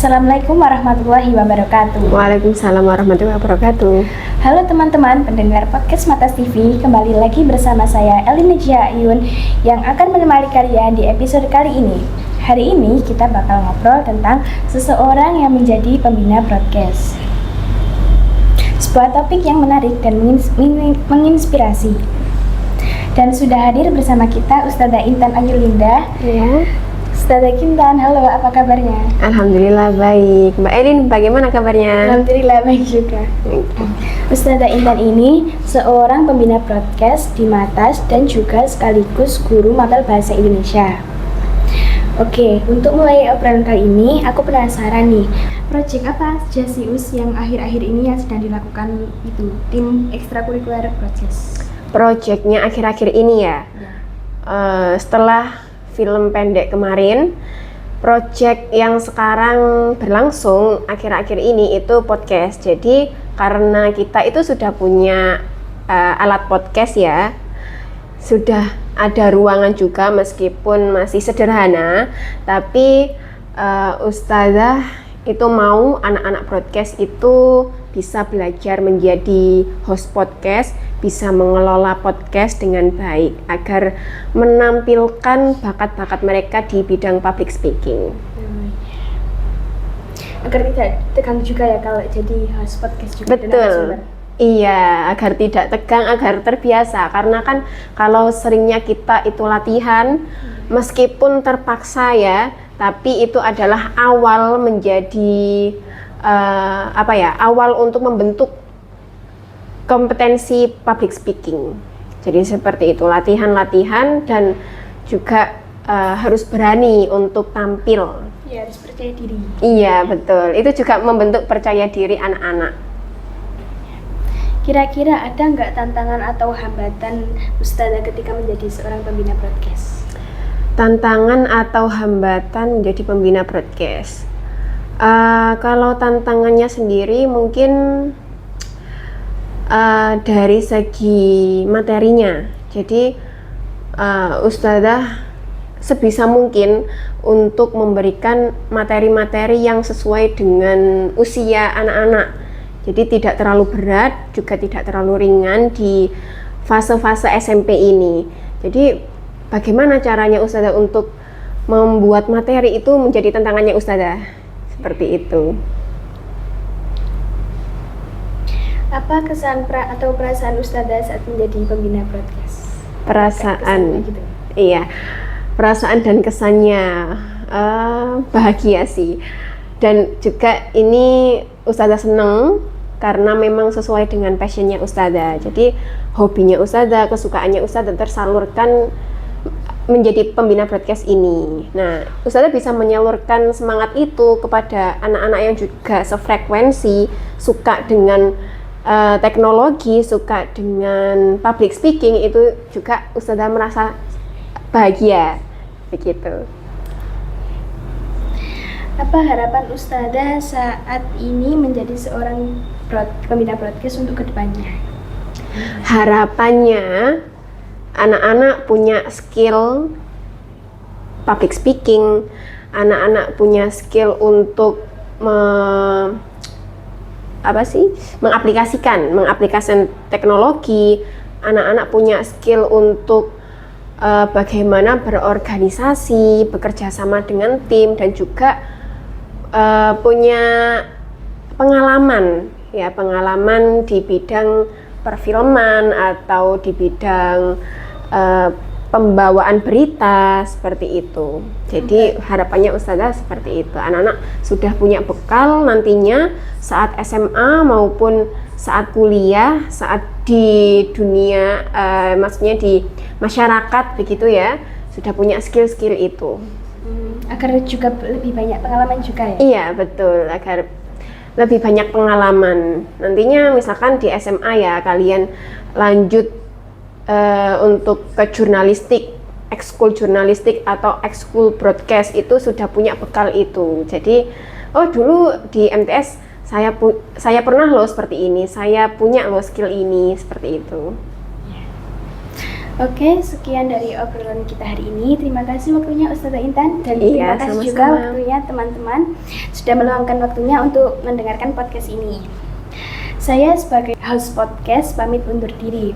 Assalamualaikum warahmatullahi wabarakatuh. Waalaikumsalam warahmatullahi wabarakatuh. Halo teman-teman pendengar podcast Matas TV, kembali lagi bersama saya Elin Najia Ayun yang akan menemani kalian di episode kali ini. Hari ini kita bakal ngobrol tentang seseorang yang menjadi pembina broadcast. Sebuah topik yang menarik dan menginspirasi. Dan sudah hadir bersama kita Ustazah Intan Ayulinda. Ya. Ustazah Intan, halo, apa kabarnya? Alhamdulillah baik. Mbak Elin, bagaimana kabarnya? Alhamdulillah baik juga. Ustazah Intan ini seorang pembina broadcast di Matas dan juga sekaligus guru mapel bahasa Indonesia. Oke, untuk mulai obrolan kali ini, aku penasaran nih, proyek apa saja sih yang akhir-akhir ini yang sedang dilakukan itu tim ekstrakurikuler broadcast? Proyeknya akhir-akhir ini ya. Setelah film pendek kemarin, proyek yang sekarang berlangsung akhir-akhir ini itu podcast. Jadi karena kita itu sudah punya alat podcast ya, sudah ada ruangan juga meskipun masih sederhana, tapi Ustazah itu mau anak-anak broadcast itu bisa belajar menjadi host podcast, bisa mengelola podcast dengan baik agar menampilkan bakat-bakat mereka di bidang public speaking. Agar tidak tegang juga ya kalau jadi host podcast juga. Betul. Iya, agar tidak tegang, agar terbiasa. Karena kan kalau seringnya kita itu latihan, meskipun terpaksa ya, tapi itu adalah awal menjadi awal untuk membentuk kompetensi public speaking. Jadi seperti itu, latihan-latihan dan juga harus berani untuk tampil. Iya, harus percaya diri. Iya, betul. Itu juga membentuk percaya diri anak-anak. Kira-kira ada nggak tantangan atau hambatan Ustazah ketika menjadi seorang pembina broadcast? Tantangan atau hambatan menjadi pembina broadcast. Kalau tantangannya sendiri mungkin dari segi materinya. Jadi Ustazah sebisa mungkin untuk memberikan materi-materi yang sesuai dengan usia anak-anak. Jadi tidak terlalu berat, juga tidak terlalu ringan di fase-fase SMP ini. Jadi bagaimana caranya Ustazah untuk membuat materi itu menjadi tantangannya Ustazah? Seperti itu. Apa kesan atau perasaan Ustazah saat menjadi pembina broadcast? Perasaan, iya, perasaan dan kesannya bahagia sih. Dan juga ini Ustazah seneng karena memang sesuai dengan passionnya Ustazah. Jadi hobinya Ustazah, kesukaannya Ustazah tersalurkan menjadi pembina broadcast ini. Nah, Ustazah bisa menyalurkan semangat itu kepada anak-anak yang juga sefrekuensi, suka dengan teknologi, suka dengan public speaking, itu juga Ustazah merasa bahagia, begitu. Apa harapan Ustazah saat ini menjadi seorang pembina broadcast untuk kedepannya? Harapannya anak-anak punya skill public speaking, anak-anak punya skill untuk mengaplikasikan teknologi, anak-anak punya skill untuk bagaimana berorganisasi, bekerja sama dengan tim, dan juga punya pengalaman di bidang perfilman atau di bidang pembawaan berita seperti itu. Jadi harapannya Ustazah seperti itu. Anak-anak sudah punya bekal nantinya saat SMA maupun saat kuliah, saat di dunia, maksudnya di masyarakat begitu ya, sudah punya skill-skill itu. Agar juga lebih banyak pengalaman juga ya? Iya, betul, agar lebih banyak pengalaman. Nantinya misalkan di SMA ya, kalian lanjut untuk ke jurnalistik, ekskul jurnalistik atau ekskul broadcast, itu sudah punya bekal itu. Jadi, oh dulu di MTS saya pernah loh seperti ini, saya punya loh skill ini, seperti itu. Oke, sekian dari obrolan kita hari ini. Terima kasih waktunya Ustazah Intan dan terima Iya, kasih juga sama-sama. waktunya teman-teman sudah meluangkan waktunya untuk mendengarkan podcast ini. Saya sebagai host podcast pamit undur diri.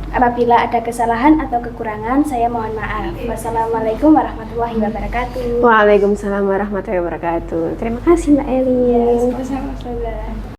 Apabila ada kesalahan atau kekurangan, saya mohon maaf. Wassalamualaikum warahmatullahi wabarakatuh. Waalaikumsalam warahmatullahi wabarakatuh. Terima kasih Mbak Eli. Sama-sama, Ustazah.